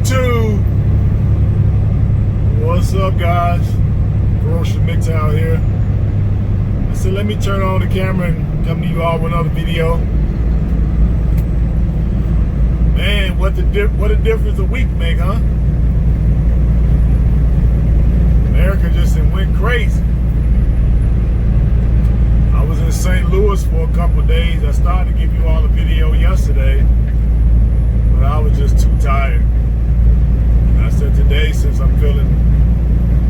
YouTube. What's up, guys? Mgtow here. I said, let me turn on the camera and come to you all with another video. Man, what a difference a week make, huh? America just went crazy. I was in St. Louis for a couple of days. I started to give you all a video yesterday, but I was just too tired. And I said today, since I'm feeling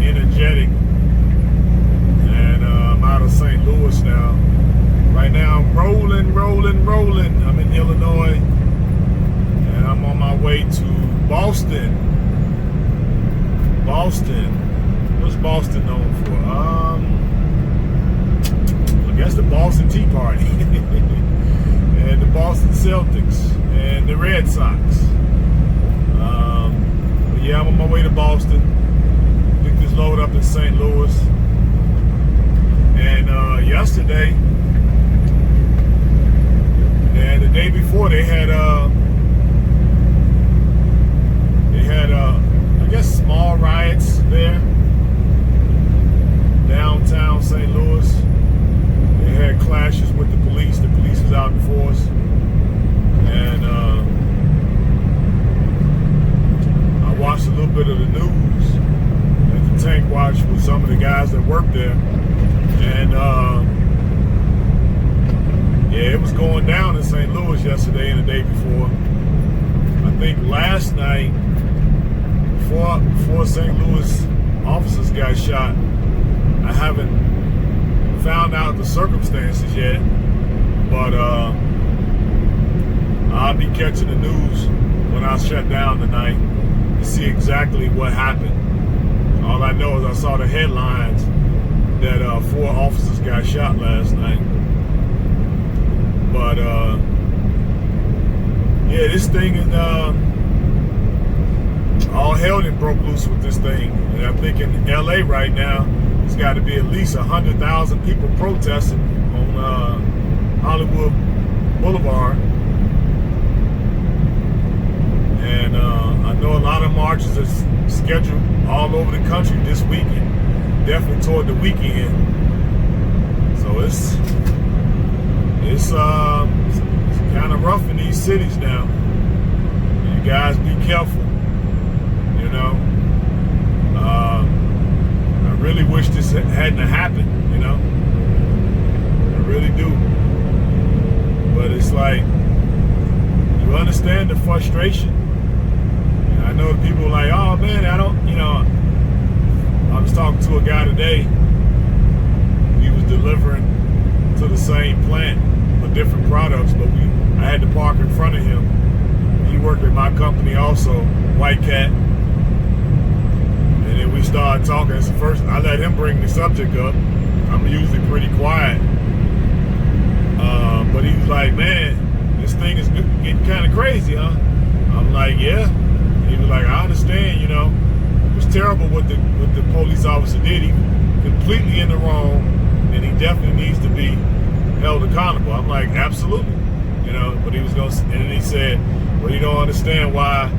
energetic, and I'm out of St. Louis now. Right now I'm rolling. I'm in Illinois, and I'm on my way to Boston. What's Boston known for? I guess the Boston Tea Party and the Boston Celtics and the Red Sox. But yeah, I'm on my way to Boston. Picked this load up in St. Louis. And yesterday and the day before, they had I guess small riots there downtown St. Louis. They had clashes with the police. The police was out in force, and I watched a little bit of the news at the Tank Watch with some of the guys that work there, and yeah, it was going down in St. Louis yesterday and the day before. I think last night, before St. Louis officers got shot, I haven't found out the circumstances yet, but I'll be catching the news when I shut down tonight to see exactly what happened. All I know is I saw the headlines that 4 officers got shot last night. But yeah, this thing is all hell that broke loose with this thing. And I think in LA right now, there's got to be at least 100,000 people protesting on Hollywood Boulevard. And I know a lot of marches are scheduled all over the country this weekend, definitely toward the weekend. So it's kind of rough in these cities now. You guys be careful, you know. I really wish this hadn't happened, you know. I really do. But it's like, you understand the frustration. And I know people are like, oh man, I don't, you know. I was talking to a guy today. He was delivering to the same plant for different products, but I had to park in front of him. He worked at my company also, White Cat. And then we started talking. It's the first, I let him bring the subject up. I'm usually pretty quiet. But he was like, man, this thing is getting kind of crazy, huh? I'm like, yeah. He was like, I understand, you know. It was terrible what the police officer did. He completely in the wrong, and he definitely needs to be held accountable. I'm like, absolutely. You know, but he was going to, and then he said, well, you don't understand why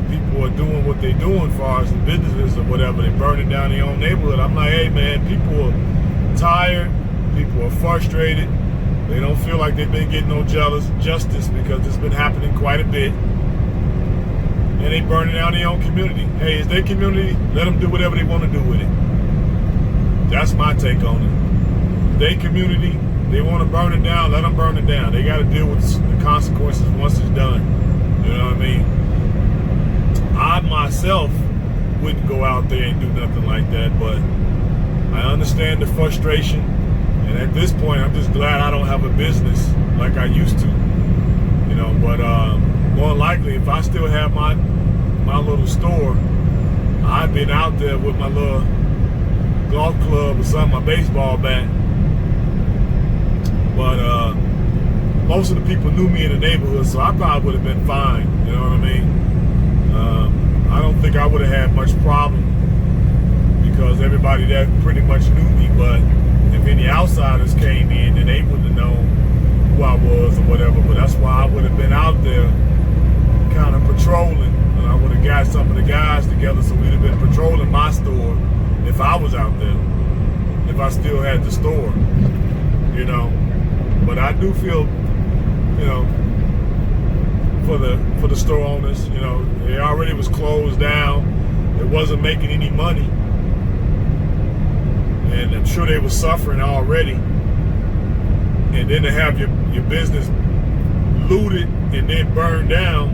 people are doing what they're doing as far as the businesses or whatever. They're burning down their own neighborhood. I'm like, hey, man, people are tired. People are frustrated. They don't feel like they've been getting no justice because it's been happening quite a bit. And they burning down their own community. Hey, it's their community. Let them do whatever they want to do with it. That's my take on it. Their community, they want to burn it down, let them burn it down. They got to deal with the consequences once it's done. You know what I mean? I myself wouldn't go out there and do nothing like that, but I understand the frustration. And at this point, I'm just glad I don't have a business like I used to. You know, but more than likely, if I still have my little store, I've been out there with my little golf club or something, my baseball bat. But most of the people knew me in the neighborhood, so I probably would have been fine. You know what I mean? I don't think I would have had much problem because everybody there pretty much knew me. But if any outsiders came in, then they wouldn't have known who I was or whatever. But that's why I would have been out there kind of patrolling, and I would have got got some of the guys together, so we'd have been patrolling my store if I was out there, if I still had the store, you know. But I do feel, you know, for the store owners, you know, it already was closed down. It wasn't making any money, and I'm sure they were suffering already. And then to have your business looted and then burned down,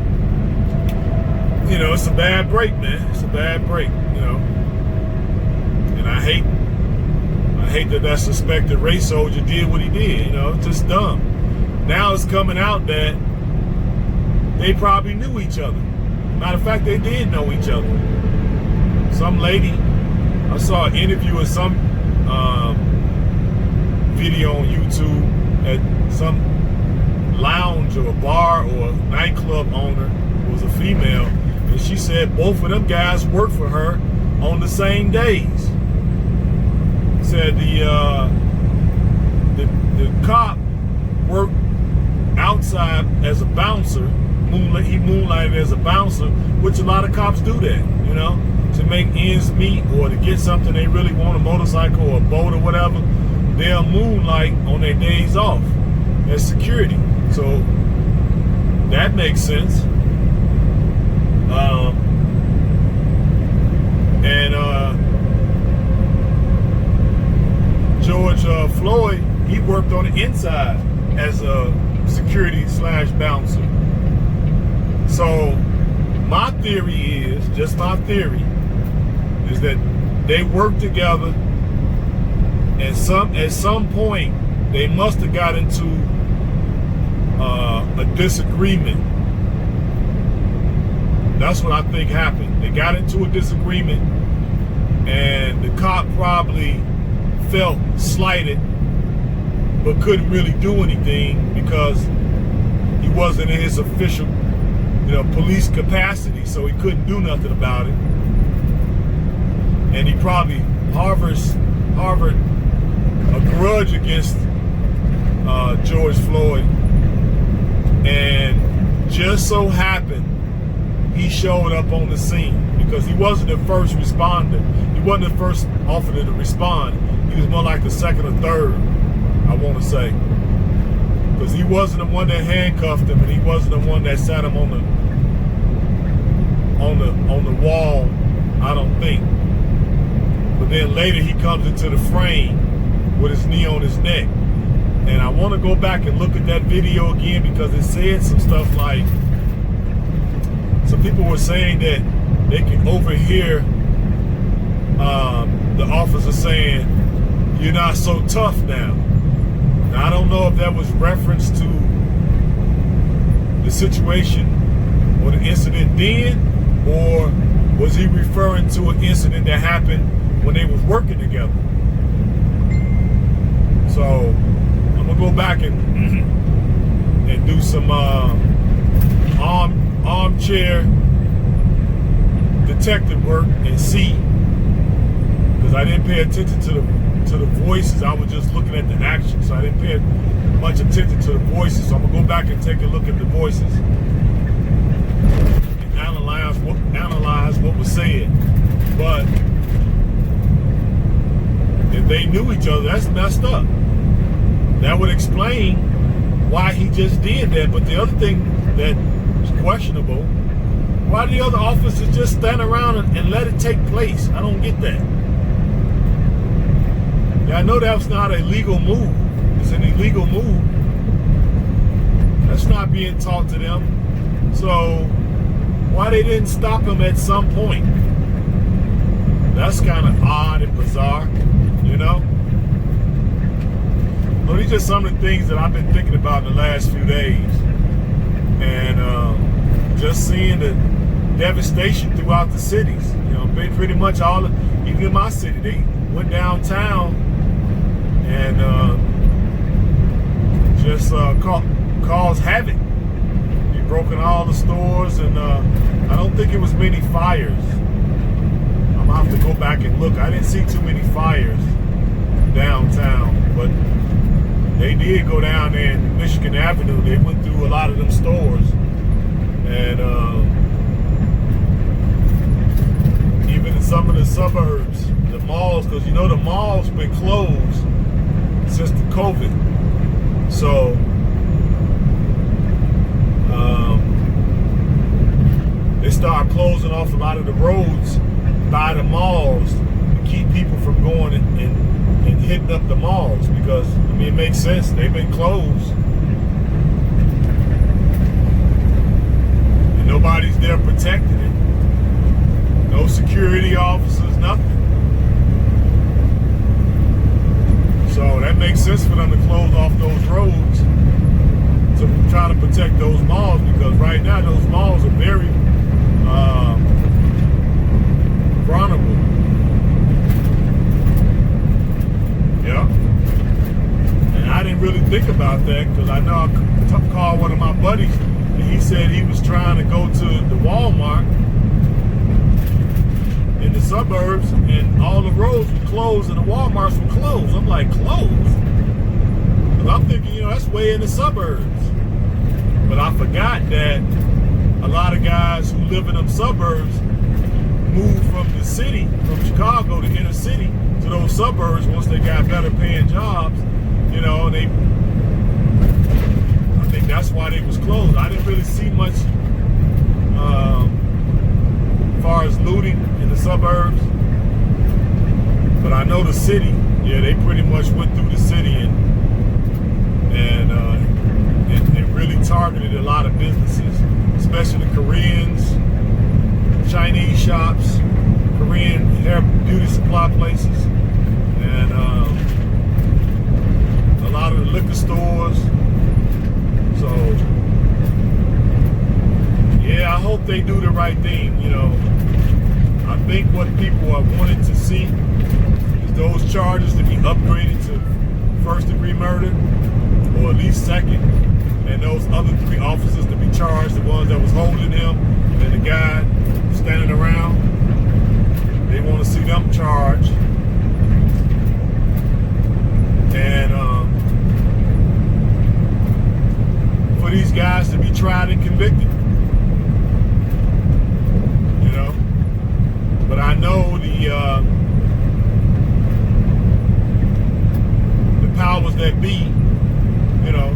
you know, it's a bad break, man. It's a bad break, you know. And I hate that suspected race soldier did what he did, you know. It's just dumb. Now it's coming out that they probably knew each other. Matter of fact, they did know each other. Some lady, I saw an interview with some video on YouTube at some lounge or a bar or a nightclub owner who was a female, and she said both of them guys worked for her on the same days. Said the cop worked outside as a bouncer. He moonlighted as a bouncer, which a lot of cops do that, you know, to make ends meet or to get something they really want, a motorcycle or a boat or whatever. They'll moonlight on their days off as security. So that makes sense. George Floyd, he worked on the inside as a security / bouncer. So my theory is, just my theory, is that they worked together, and at some point they must have got into a disagreement. That's what I think happened. They got into a disagreement, and the cop probably felt slighted, but couldn't really do anything because he wasn't in his official, you know, police capacity, so he couldn't do nothing about it. And he probably harbored a grudge against George Floyd, and just so happened he showed up on the scene because he wasn't the first responder. He wasn't the first officer to respond. He was more like the second or third, I want to say, because he wasn't the one that handcuffed him, and he wasn't the one that sat him on the wall, I don't think. But then later he comes into the frame with his knee on his neck. And I want to go back and look at that video again because it said some stuff like, some people were saying that they can overhear the officer saying, "You're not so tough now." Now, I don't know if that was reference to the situation or the incident then, or was he referring to an incident that happened when they was working together? So I'm gonna go back and do some armchair detective work and see, because I didn't pay attention to the voices. I was just looking at the action, so I didn't pay much attention to the voices. So I'm gonna go back and take a look at the voices and analyze what was said. But if they knew each other, that's messed up. That would explain why he just did that. But the other thing that is questionable, why the other officers just stand around and let it take place? I don't get that. Now, I know that's not a legal move. It's an illegal move. That's not being taught to them. So why they didn't stop him at some point? That's kind of odd and bizarre, you know? So these are some of the things that I've been thinking about in the last few days. And just seeing the devastation throughout the cities. You know, pretty much all, even in my city, they went downtown and just caused havoc. They broke in all the stores, and I don't think it was many fires. I'm gonna have to go back and look. I didn't see too many fires downtown, but they did go down there in Michigan Avenue. They went through a lot of them stores, and some of the suburbs, the malls, because you know the malls been closed since the COVID. So they start closing off a lot of the roads by the malls to keep people from going and hitting up the malls, because I mean it makes sense, they've been closed and nobody's there protecting it. No security officers, nothing. So that makes sense for them to close off those roads to try to protect those malls, because right now those malls are very vulnerable. Yeah. And I didn't really think about that, because I know I called one of my buddies and he said he was trying to go to the Walmart in the suburbs and all the roads were closed and the Walmarts were closed. I'm like, closed? Because I'm thinking, you know, that's way in the suburbs. But I forgot that a lot of guys who live in them suburbs moved from the city, from Chicago, the inner city, to those suburbs once they got better paying jobs. You know, I think that's why they was closed. I didn't really see much as far as looting in the suburbs. But I know the city, yeah, they pretty much went through the city and it really targeted a lot of businesses, especially the Koreans, Chinese shops, Korean hair beauty supply places, and a lot of the liquor stores. So yeah, I hope they do the right thing. You know, I think what people are wanting to see is those charges to be upgraded to first-degree murder, or at least second, and those other 3 officers to be charged, the ones that was holding him and the guy standing around. They want to see them charged, and for these guys to be tried and convicted. You know, but I know the powers that be, you know,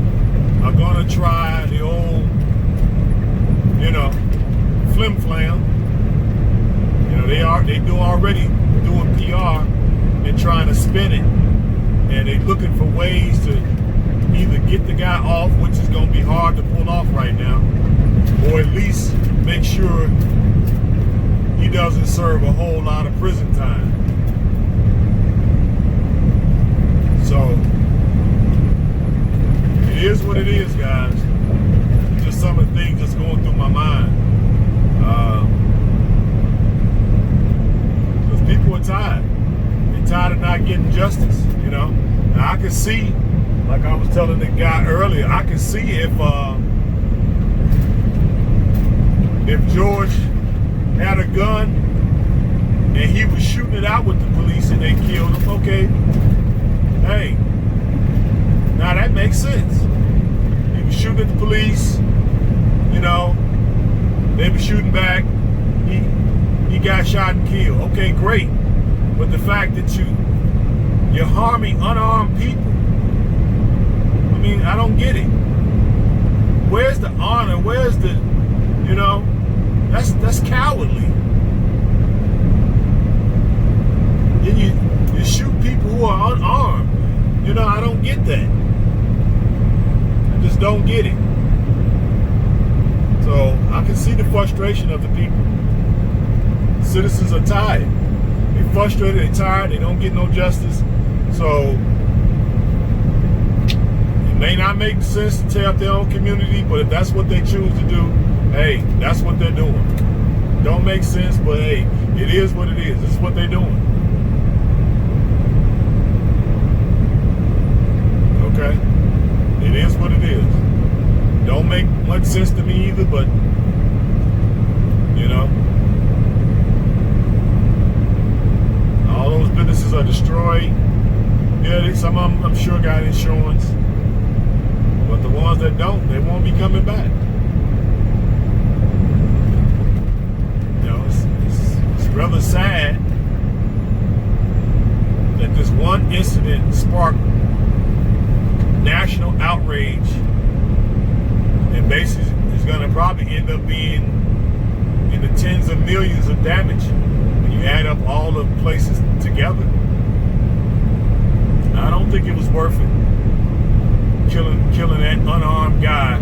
are gonna try the old, you know, flim flam. You know, they do already doing PR and trying to spin it, and they looking for ways to either get the guy off, which is gonna be hard to pull off right now, or at least make sure he doesn't serve a whole lot of prison time. So it is what it is, guys. Just some of the things that's going through my mind. Because people are tired. They're tired of not getting justice, you know. Now I can see, like I was telling the guy earlier, I can see if George had a gun and he was shooting it out with the police and they killed him, okay, hey, now that makes sense. He was shooting at the police, you know, they were shooting back, he got shot and killed, okay, great. But the fact that you're harming unarmed people, I mean, I don't get it. Where's the honor? Where's the, you know, that's cowardly. Then you shoot people who are unarmed. You know, I don't get that. I just don't get it. So I can see the frustration of the people. Citizens are tired. They're frustrated, they're tired, they don't get no justice. So it may not make sense to tear up their own community, but if that's what they choose to do, hey, that's what they're doing. Don't make sense, but hey, it is what it is. This is what they're doing. Okay? It is what it is. Don't make much sense to me either, but, you know, all those businesses are destroyed. Yeah, some of them, I'm sure, got insurance. But the ones that don't, they won't be coming back. You know, it's rather sad. basically is going to probably end up being in the tens of millions of damage when you add up all the places together. I don't think it was worth it. Killing that unarmed guy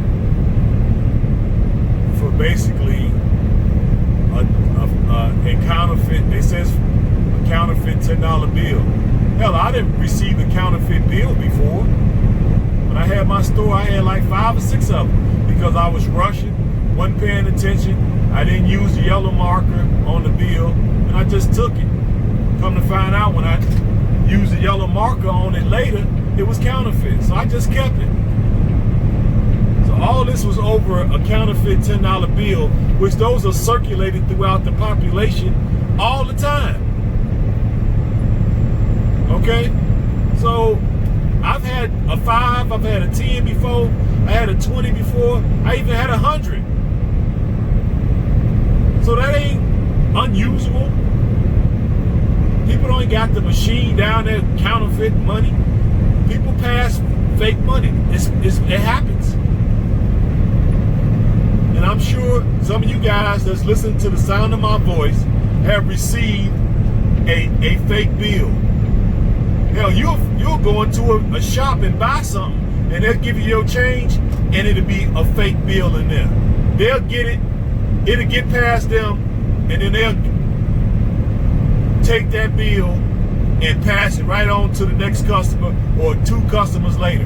for basically a counterfeit. They says a counterfeit $10 bill. Hell, I didn't receive a counterfeit bill before. When I had my store, I had like 5 or 6 of them because I was rushing, wasn't paying attention. I didn't use the yellow marker on the bill, and I just took it. Come to find out, when I used the yellow marker on it later, it was counterfeit, so I just kept it. So all this was over a counterfeit $10 bill, which those are circulated throughout the population all the time. Okay? So I've had a 5, I've had a 10 before, I had a 20 before, I even had 100. So that ain't unusual. People don't got the machine down there counterfeit money. People pass fake money. It happens. And I'm sure some of you guys that's listening to the sound of my voice have received a fake bill. Hell, you'll go into a shop and buy something, and they'll give you your change, and it'll be a fake bill in there. They'll get it, it'll get past them, and then they'll take that bill and pass it right on to the next customer or 2 customers later.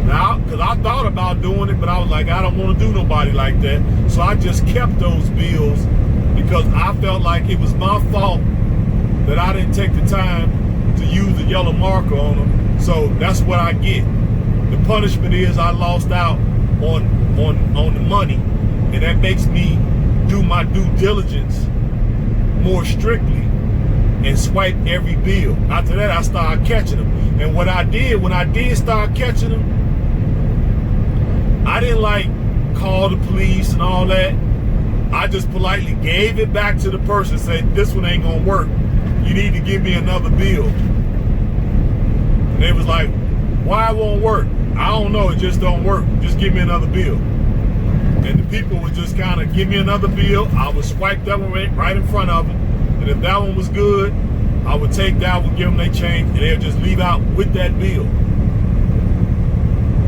Now, because I thought about doing it, but I was like, I don't want to do nobody like that. So I just kept those bills because I felt like it was my fault that I didn't take the time to use the yellow marker on them. So that's what I get. The punishment is I lost out on the money, and that makes me do my due diligence more strictly and swipe every bill. After that, I started catching them. And what I did, when I did start catching them, I didn't like call the police and all that. I just politely gave it back to the person, said, this one ain't gonna work. You need to give me another bill. And they was like, why it won't work? I don't know, it just don't work. Just give me another bill. And the people would just kind of give me another bill. I would swipe that one right in front of them. And if that one was good, I would take that one, give them their change, and they'll just leave out with that bill.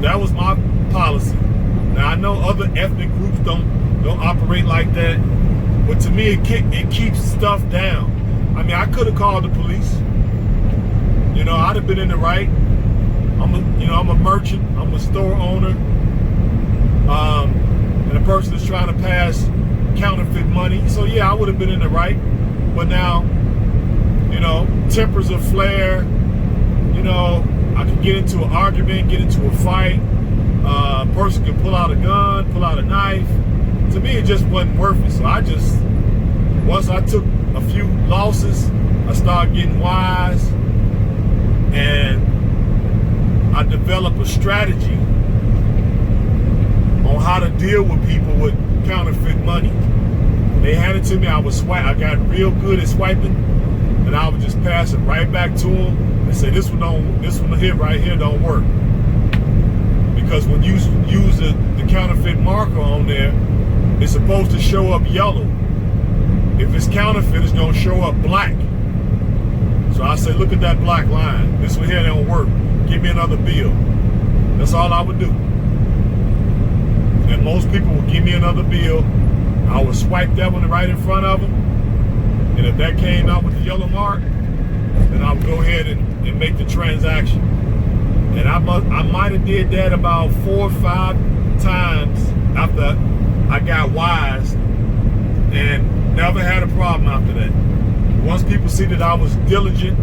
That was my policy. Now, I know other ethnic groups don't operate like that, but to me, it keeps stuff down. I mean, I could have called the police. You know, I'd have been in the right. I'm a merchant. I'm a store owner. And a person that's trying to pass counterfeit money. So yeah, I would have been in the right. But now, you know, tempers are flare. You know, I could get into an argument, get into a fight. A person could pull out a gun, pull out a knife. To me, it just wasn't worth it. So once I took a few losses, I started getting wise, and I developed a strategy on how to deal with people with counterfeit money. When they handed it to me, I got real good at swiping, and I would just pass it right back to them and say, this one here right here don't work. Because when you use the counterfeit marker on there, it's supposed to show up yellow. If it's counterfeit, it's gonna show up black. So I say, look at that black line. This one here don't work. Give me another bill. That's all I would do. And most people would give me another bill. I would swipe that one right in front of them. And if that came out with the yellow mark, then I would go ahead and make the transaction. And I might have did that about 4 or 5 times after I got wise, and never had a problem after that. Once people see that I was diligent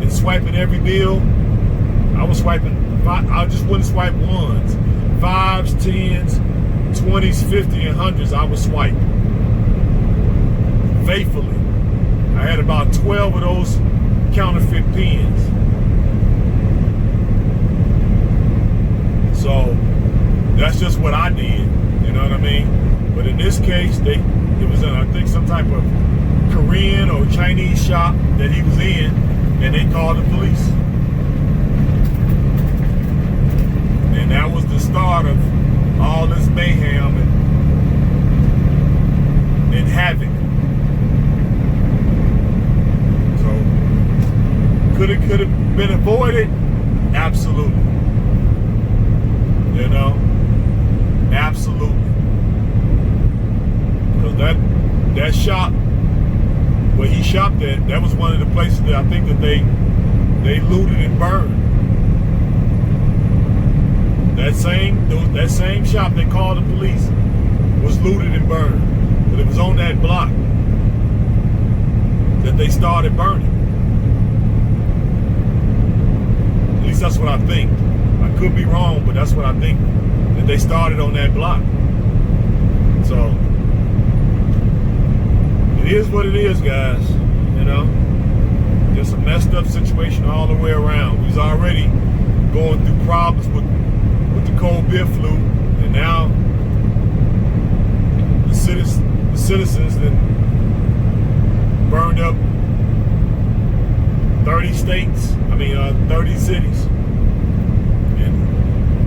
in swiping every bill, I was swiping. I just wouldn't swipe ones, 5s, 10s, 20s, 50s, and 100s. I would swipe faithfully. I had about 12 of those counterfeit pens. So that's just what I did. You know what I mean? But in this case, it was in, I think, some type of Korean or Chinese shop that he was in, and they called the police. And And that was the start of all this mayhem and havoc. So could it have been avoided? Absolutely. You know, absolutely. Because that shop where he shopped at, that was one of the places that I think that they looted and burned. That same shop they called the police was looted and burned. But it was on that block that they started burning. At least that's what I think. I could be wrong, but that's what I think, that they started on that block. So it is what it is, guys. You know, just a messed up situation all the way around. We was already going through problems with the cold beer flu, and now the citizens that burned up 30 states. 30 cities.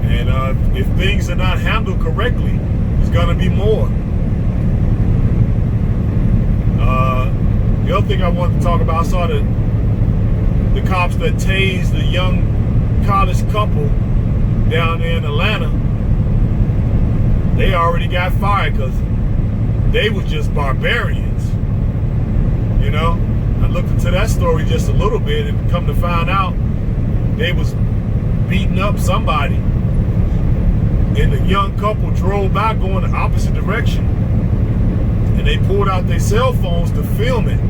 And if things are not handled correctly, there's gonna be more. The other thing I wanted to talk about, I saw the cops that tased the young college couple down there in Atlanta. They already got fired because they were just barbarians. You know, I looked into that story just a little bit and come to find out they was beating up somebody, and the young couple drove by going the opposite direction, and they pulled out their cell phones to film it.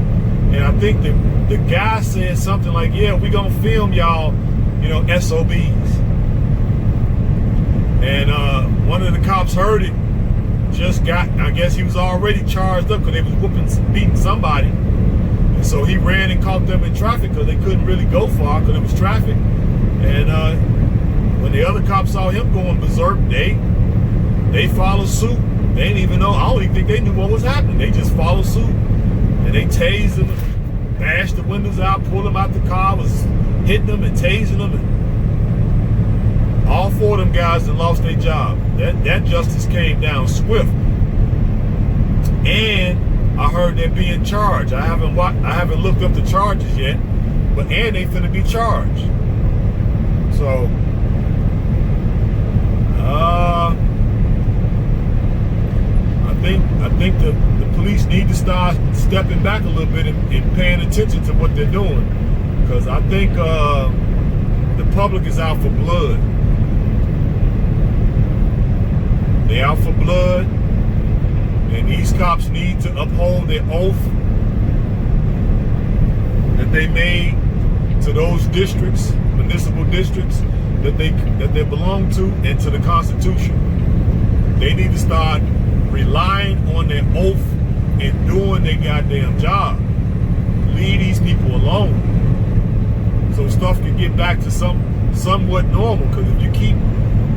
And I think the guy said something like, yeah, we gonna film y'all, you know, SOBs. And one of the cops heard it, I guess he was already charged up because they was beating somebody. And so he ran and caught them in traffic because they couldn't really go far because it was traffic. And when the other cops saw him going berserk, they followed suit. They didn't even know, I don't even think they knew what was happening. They just followed suit. And they tased them, bashed the windows out, pulled them out the car, was hitting them and tasing them. And all four of them guys that lost their job. That justice came down swift. And I heard they're being charged. I haven't looked up the charges yet, but they finna be charged. So I think the police need to start stepping back a little bit and paying attention to what they're doing, because I think the public is out for blood. They're out for blood, and these cops need to uphold their oath that they made to those districts, municipal districts that they belong to, and to the Constitution. They need to start relying on their oath and doing their goddamn job. Leave these people alone so stuff can get back to somewhat normal. Because if you keep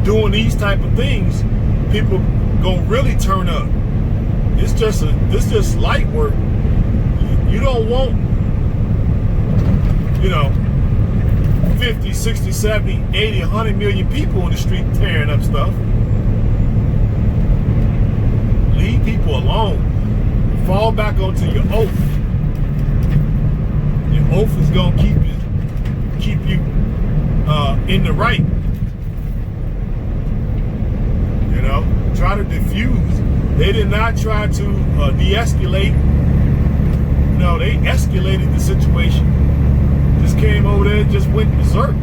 doing these type of things, people gonna really turn up. It's just light work. You don't want, 50, 60, 70, 80, 100 million people on the street tearing up stuff. Leave people alone. Fall back onto your oath. Your oath is gonna keep you in the right. Try to diffuse. They did not try to de-escalate. No, they escalated the situation. Just came over there and just went berserk.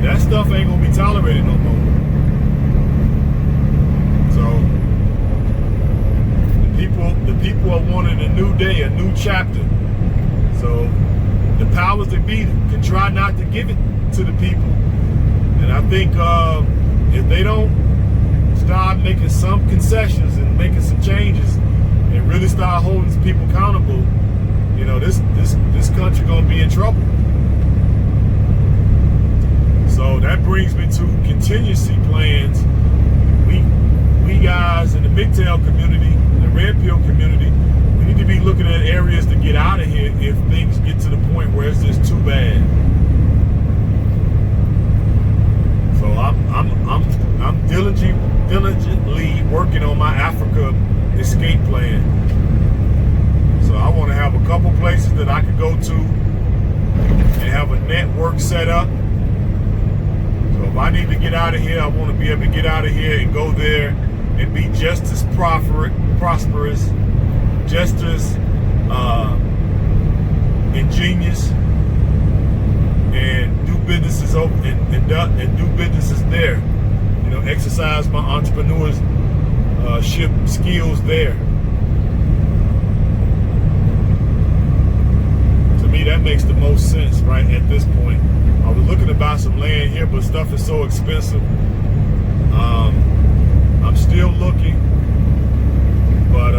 That stuff ain't gonna be tolerated no more. So the people are wanting a new day, a new chapter. So the powers that be can try not to give it to the people. And I think if they don't start making some concessions and making some changes and really start holding people accountable, this country gonna be in trouble. So that brings me to contingency plans. We guys in the Mgtow community, the RedPill community, we need to be looking at areas to get out of here if things get to the point where it's just too bad. diligently working on my Africa escape plan. So I want to have a couple places that I could go to and have a network set up. So if I need to get out of here, I want to be able to get out of here and go there and be just as prosperous, just as ingenious, and do businesses open and do businesses there. You know, exercise my entrepreneurship skills there. To me, that makes the most sense right at this point. I was looking to buy some land here, but stuff is so expensive. I'm still looking, but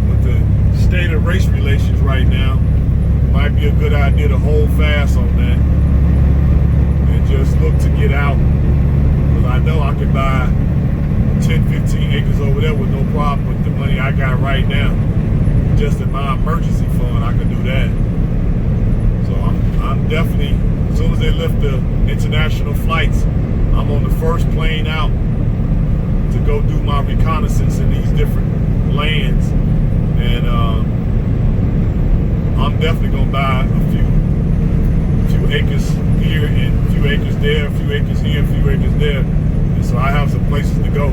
with the state of race relations right now, it might be a good idea to hold fast on that and just look to get out. Because I know I could buy 10, 15 acres over there with no problem with the money I got right now. Just in my emergency fund, I could do that. So I'm definitely, as soon as they lift the international flights, I'm on the first plane out to go do my reconnaissance in these different lands. And I'm definitely gonna buy a few acres here and a few acres there, a few acres here, a few acres there. And so I have some places to go.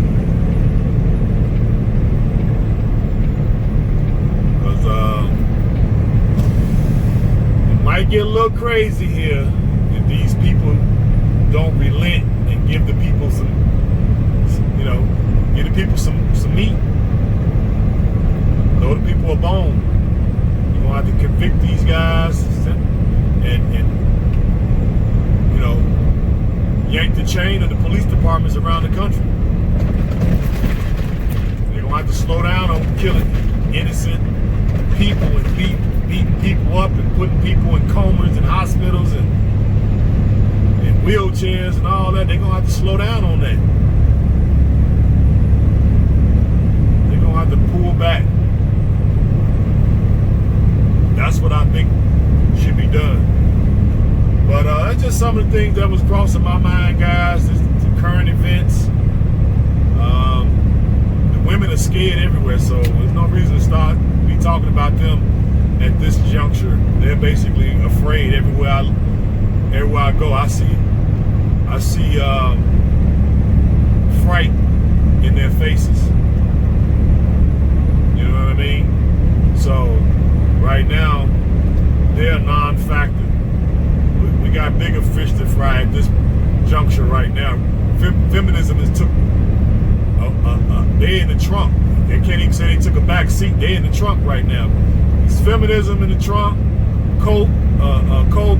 Because it might get a little crazy here if these people don't relent and give the people some, you know, give the people some meat. Throw the people a bone. You're gonna have to convict these guys and you know, yank the chain of the police departments around the country. They're gonna have to slow down on killing innocent people and beating people up and putting people in comas and hospitals and wheelchairs and all that. They're gonna have to slow down on that. They're gonna have to pull back. That's what I think should be done. But that's just some of the things that was crossing my mind, guys. This, the current events. The women are scared everywhere, so there's no reason to start be talking about them at this juncture. They're basically afraid everywhere I go. I see fright in their faces. You know what I mean? So right now, they're a non-factor. We got bigger fish to fry at this juncture right now. Feminism has took they're in the trunk. They can't even say they took a back seat. They're in the trunk right now. It's feminism in the trunk, cold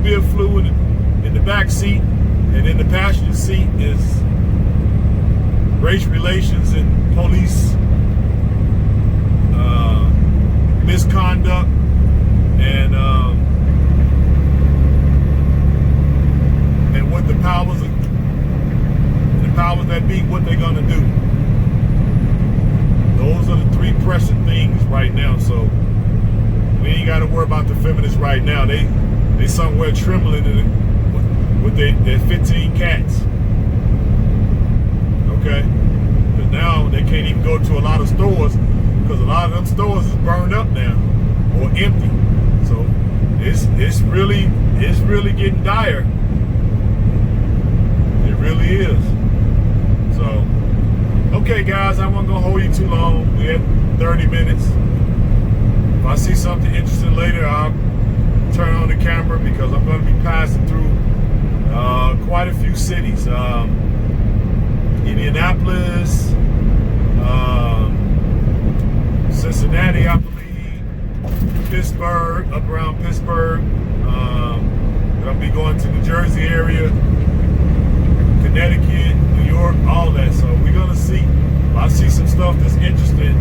beer flu in the back seat, and in the passenger seat is race relations and police misconduct and what the powers that be, what they're gonna do. Those are the three pressing things right now. So we ain't got to worry about the feminists right now. They somewhere trembling with their 15 cats. Okay, because now they can't even go to a lot of stores because a lot of them stores is burned up now or empty. So it's really getting dire. It really is. So, okay, guys, I wasn't gonna hold you too long. We had 30 minutes. If I see something interesting later, I'll turn on the camera because I'm gonna be passing through quite a few cities. Indianapolis, Cincinnati, I believe, Pittsburgh, up around Pittsburgh. I'll be going to New Jersey area, Connecticut, New York, all that. So we're gonna see. If I see some stuff that's interesting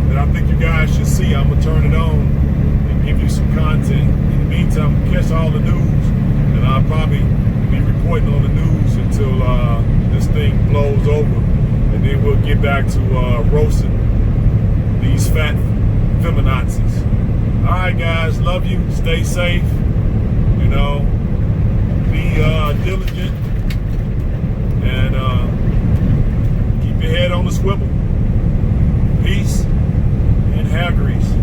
that I think you guys should see, I'm gonna turn it on and give you some content. In the meantime, catch all the news, and I'll probably be reporting on the news until this thing blows over, and then we'll get back to roasting these fat feminazis. All right, guys, love you. Stay safe. You know, be diligent and keep your head on the swivel. Peace and hair grease.